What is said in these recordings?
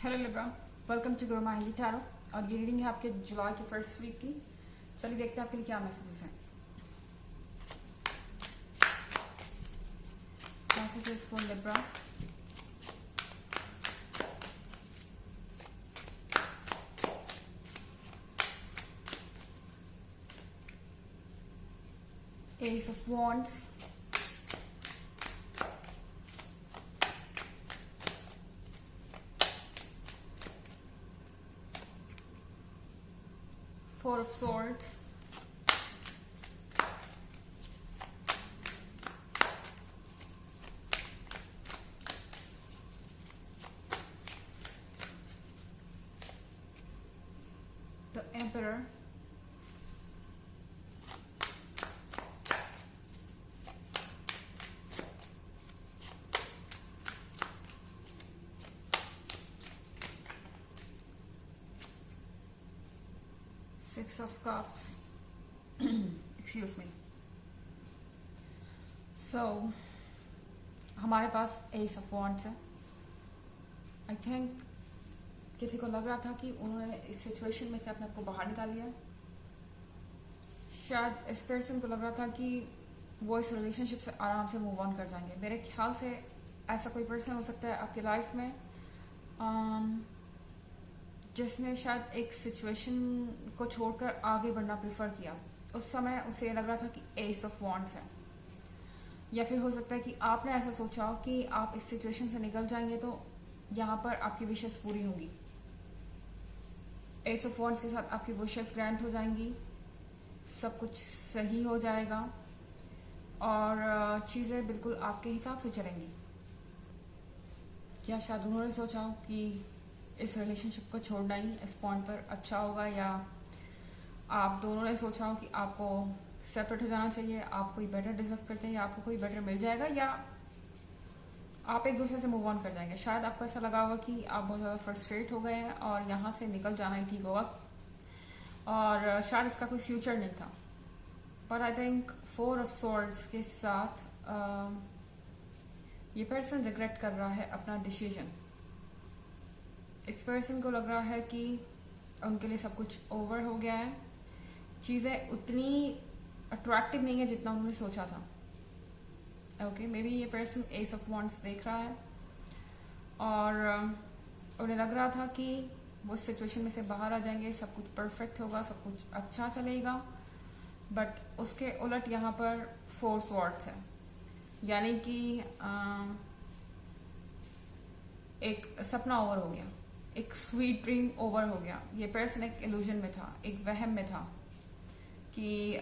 Hello Libra, welcome to Guru माहिली tarot. और ये reading है आपके जुलाई के फर्स्ट वीक की। चलिए देखते हैं आपके लिए क्या मैसेजेस हैं। Messages for Libra. S of wands, Four of Swords, the Emperor, Six of Cups, excuse me. So हमारे पास एस ऑफ वॉन्ड्स है। आई थिंक किसी को लग रहा था कि उन्होंने इस सिचुएशन में से अपने आप को बाहर निकाल लिया। शायद इस पर्सन को लग रहा था कि वो इस रिलेशनशिप से आराम से मूव ऑन कर जाएंगे। मेरे ख्याल से ऐसा कोई पर्सन हो सकता है आपकी लाइफ में जिसने शायद एक सिचुएशन को छोड़कर आगे बढ़ना प्रेफर किया। उस समय उसे लग रहा था कि एस ऑफ वॉन्ड्स है, या फिर हो सकता है कि आपने ऐसा सोचा हो कि आप इस सिचुएशन से निकल जाएंगे तो यहाँ पर आपकी विशेष पूरी होंगी। एस ऑफ वॉन्ड्स के साथ आपकी विशेष ग्रांट हो जाएंगी, सब कुछ सही हो जाएगा और चीज़ें बिल्कुल आपके हिसाब से चलेंगी। या शायद उन्होंने सोचा हो कि इस रिलेशनशिप को छोड़ना ही इस पॉइंट पर अच्छा होगा, या आप दोनों ने सोचा हो कि आपको सेपरेट हो जाना चाहिए, आप कोई बेटर डिजर्व करते हैं या आपको कोई बेटर मिल जाएगा, या आप एक दूसरे से मूव ऑन कर जाएंगे। शायद आपको ऐसा लगा होगा कि आप बहुत ज़्यादा फ्रस्ट्रेट हो गए हैं और यहाँ से निकल जाना ही ठीक होगा और शायद इसका कोई फ्यूचर नहीं था। पर I think four of swords के साथ ये पर्सन रिग्रेट कर रहा है अपना डिसीजन। इस पर्सन को लग रहा है कि उनके लिए सब कुछ ओवर हो गया है, चीज़ें उतनी अट्रैक्टिव नहीं है जितना उन्होंने सोचा था। ओके, मे बी ये पर्सन एस ऑफ वॉन्ड्स देख रहा है और उन्हें लग रहा था कि वो इस सिचुएशन में से बाहर आ जाएंगे, सब कुछ परफेक्ट होगा, सब कुछ अच्छा चलेगा। बट उसके उलट यहाँ पर फोर स्वॉर्ड्स है, यानी कि एक सपना ओवर हो गया, एक स्वीट ड्रीम ओवर हो गया। ये पर्सन एक इल्यूजन में था, एक वहम में था कि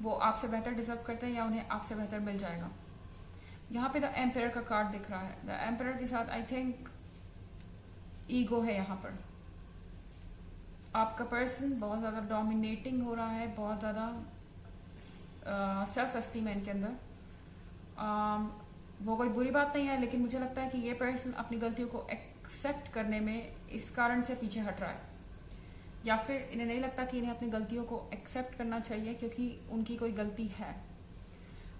वो आपसे बेहतर डिजर्व करते हैं या उन्हें आपसे बेहतर मिल जाएगा। यहाँ पे द एम्पायर का कार्ड दिख रहा है। द एम्पायर के साथ आई थिंक ईगो है। यहाँ पर आपका पर्सन बहुत ज़्यादा डोमिनेटिंग हो रहा है, बहुत ज़्यादा सेल्फ एस्टीम है इनके अंदर। वो कोई बुरी बात नहीं है, लेकिन मुझे लगता है कि ये पर्सन अपनी गलतियों को एक्सेप्ट करने में इस कारण से पीछे हट रहा है, या फिर इन्हें नहीं लगता कि इन्हें अपनी गलतियों को एक्सेप्ट करना चाहिए क्योंकि उनकी कोई गलती है।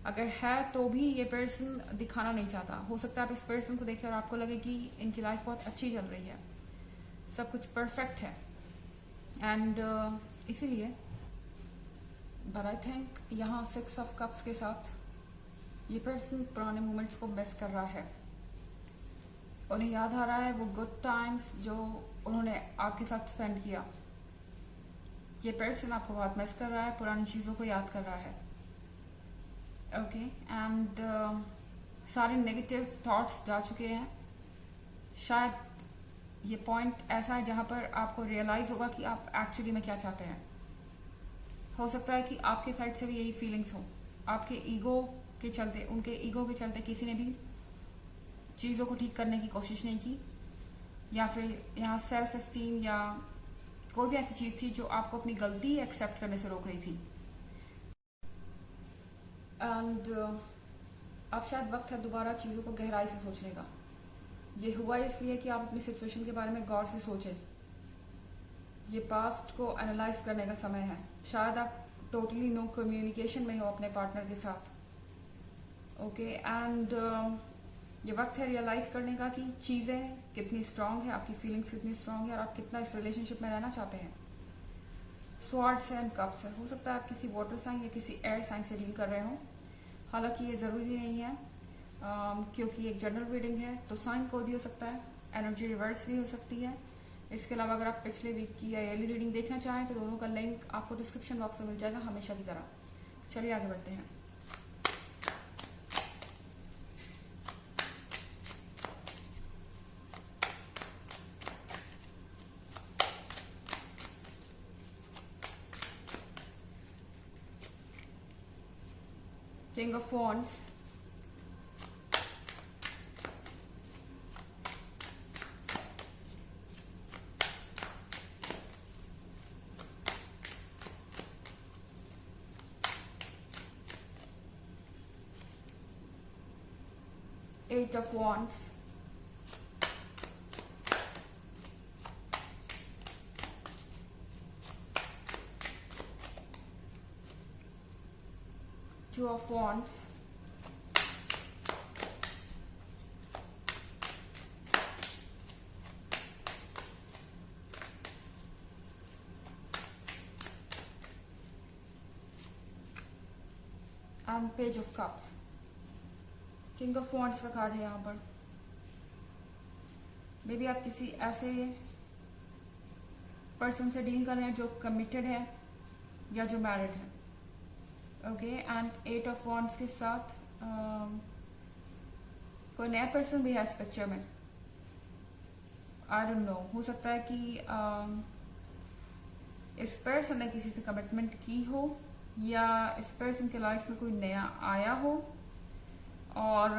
अगर है तो भी ये पर्सन दिखाना नहीं चाहता। हो सकता है आप इस पर्सन को देखें और आपको लगे कि इनकी लाइफ बहुत अच्छी चल रही है, सब कुछ परफेक्ट है एंड इसीलिए। बट आई थिंक यहाँ सिक्स ऑफ कप्स के साथ ये पर्सन पुराने मोमेंट्स को मिस कर रहा है। उन्हें याद आ रहा है वो गुड टाइम्स जो उन्होंने आपके साथ स्पेंड किया। ये पर्सन आपको बहुत मिस कर रहा है, पुरानी चीज़ों को याद कर रहा है। ओके, एंड सारे नेगेटिव थॉट्स जा चुके हैं। शायद ये पॉइंट ऐसा है जहाँ पर आपको रियलाइज होगा कि आप एक्चुअली में क्या चाहते हैं। हो सकता है कि आपके साइड से भी यही फीलिंग्स हो, आपके ईगो के चलते, उनके ईगो के चलते किसी ने भी चीज़ों को ठीक करने की कोशिश नहीं की, या फिर यहाँ सेल्फ एस्टीम या कोई भी ऐसी चीज़ थी जो आपको अपनी गलती एक्सेप्ट करने से रोक रही थी। एंड अब शायद वक्त है दोबारा चीज़ों को गहराई से सोचने का। ये हुआ इसलिए कि आप अपनी सिचुएशन के बारे में गौर से सोचें। ये पास्ट को एनालाइज करने का समय है। शायद आप टोटली नो कम्युनिकेशन में हो अपने पार्टनर के साथ। ओके, एंड ये वक्त है रियलाइज करने का कि चीजें कितनी स्ट्रांग है, आपकी फीलिंग्स कितनी स्ट्रांग है और आप कितना इस रिलेशनशिप में रहना चाहते हैं। स्वॉर्ड्स एंड कप्स है, हो सकता है आप किसी वाटर साइन या किसी एयर साइन से डील कर रहे हो। हालांकि ये जरूरी नहीं है क्योंकि एक जनरल रीडिंग है, तो साइन कोई भी हो सकता है, एनर्जी रिवर्स भी हो सकती है। इसके अलावा अगर आप पिछले वीक की या ईयरली रीडिंग देखना चाहें तो दोनों का लिंक आपको डिस्क्रिप्शन बॉक्स में मिल जाएगा, हमेशा की तरह। चलिए आगे बढ़ते हैं। King of Wands, Eight of Wands, Two of Wands, and Page of Cups। King of wands का कार्ड है यहाँ पर। मे बी आप किसी ऐसे पर्सन से डील कर रहे हैं जो कमिटेड है या जो मैरिड है। Okay, and eight of wands के साथ कोई नया पर्सन भी है इस पिक्चर में। आई डोंट नो, हो सकता है कि इस पर्सन ने किसी से कमिटमेंट की हो या इस पर्सन के लाइफ में कोई नया आया हो और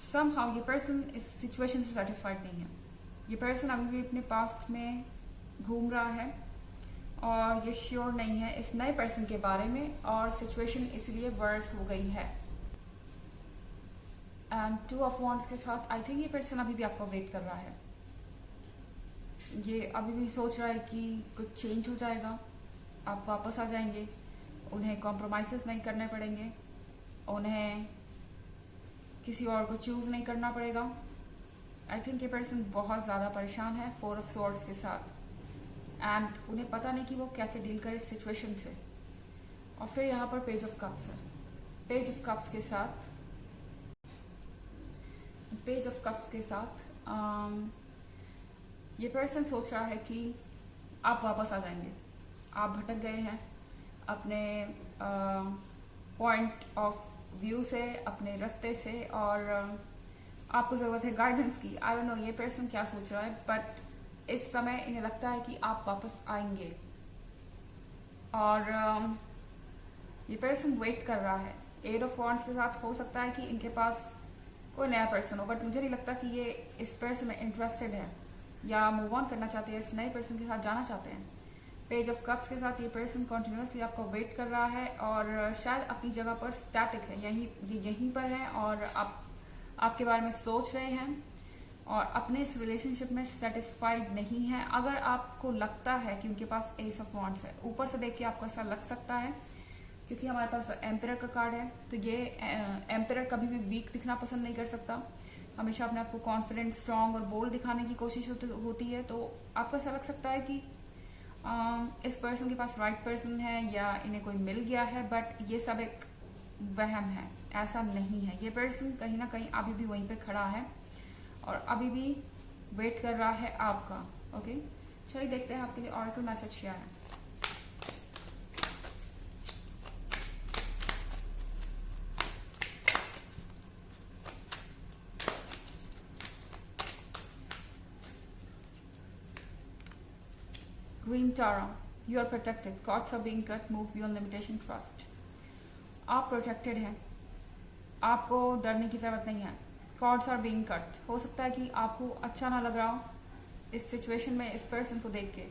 somehow ये पर्सन इस सिचुएशन से सेटिस्फाइड नहीं है। ये पर्सन अभी भी अपने पास्ट में घूम रहा है और ये श्योर नहीं है इस नए पर्सन के बारे में और सिचुएशन इसलिए वर्स हो गई है। एंड टू ऑफ वॉन्ड्स के साथ आई थिंक ये पर्सन अभी भी आपको वेट कर रहा है। ये अभी भी सोच रहा है कि कुछ चेंज हो जाएगा, आप वापस आ जाएंगे, उन्हें कॉम्प्रोमाइजेस नहीं करने पड़ेंगे, उन्हें किसी और को चूज नहीं करना पड़ेगा। आई थिंक ये पर्सन बहुत ज्यादा परेशान है फोर ऑफ स्वॉर्ड्स के साथ एंड उन्हें पता नहीं कि वो कैसे डील करे इस सिचुएशन से। और फिर यहाँ पर पेज ऑफ कप्स है। पेज ऑफ कप्स के साथ ये पर्सन सोच रहा है कि आप वापस आ जाएंगे। आप भटक गए हैं अपने पॉइंट ऑफ व्यू से, अपने रास्ते से और आपको जरूरत है गाइडेंस की। आई डोंट नो ये पर्सन क्या सोच रहा है, बट इस समय इन्हें लगता है कि आप वापस आएंगे और ये पर्सन वेट कर रहा है। एट ऑफ वॉन्ड्स के साथ हो सकता है कि इनके पास कोई नया पर्सन हो, बट मुझे नहीं लगता कि ये इस पर्सन में इंटरेस्टेड है या मूव ऑन करना चाहते हैं, इस नए पर्सन के साथ जाना चाहते हैं। पेज ऑफ कप्स के साथ ये पर्सन कॉन्टिन्यूसली आपको वेट कर रहा है और शायद अपनी जगह पर स्टैटिक है, यहीं पर है और आपके बारे में सोच रहे हैं और अपने इस रिलेशनशिप में सेटिस्फाइड नहीं है। अगर आपको लगता है कि उनके पास एस ऑफ वॉन्ड्स है, ऊपर से देख के आपको ऐसा लग सकता है क्योंकि हमारे पास एम्परर का कार्ड है, तो ये एम्परर कभी भी वीक दिखना पसंद नहीं कर सकता, हमेशा अपने आप को कॉन्फिडेंट, स्ट्रांग और बोल्ड दिखाने की कोशिश होती है। तो आपको ऐसा लग सकता है कि इस पर्सन के पास राइट पर्सन है या इन्हें कोई मिल गया है, बट ये सब एक वहम है, ऐसा नहीं है। ये पर्सन कहीं ना कहीं अभी भी वहीं पे खड़ा है और अभी भी वेट कर रहा है आपका। ओके, चलिए देखते हैं आपके लिए ऑरेकल मैसेज क्या है। Green Tara, you are protected. Cords are being cut. Move beyond limitation. Trust. आप प्रोटेक्टेड हैं, आपको डरने की जरूरत नहीं है। Cords are being cut. हो सकता है कि आपको अच्छा ना लग रहा हो इस सिचुएशन में इस पर्सन को देख के,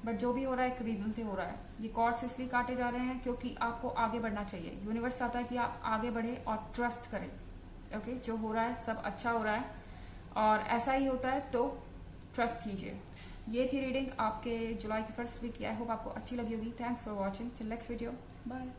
बट जो भी हो रहा है एक रीजन से हो रहा है। ये कॉर्ड्स इसलिए काटे जा रहे हैं क्योंकि आपको आगे बढ़ना चाहिए। यूनिवर्स चाहता है कि आप आगे बढ़े और ट्रस्ट करें। ओके, जो हो रहा है सब अच्छा हो रहा है और ऐसा ही होता है, तो ट्रस्ट कीजिए। ये थी रीडिंग आपके जुलाई की फर्स्ट वीक की। आई होप आपको अच्छी लगी होगी। Thanks for watching. Till next video, bye.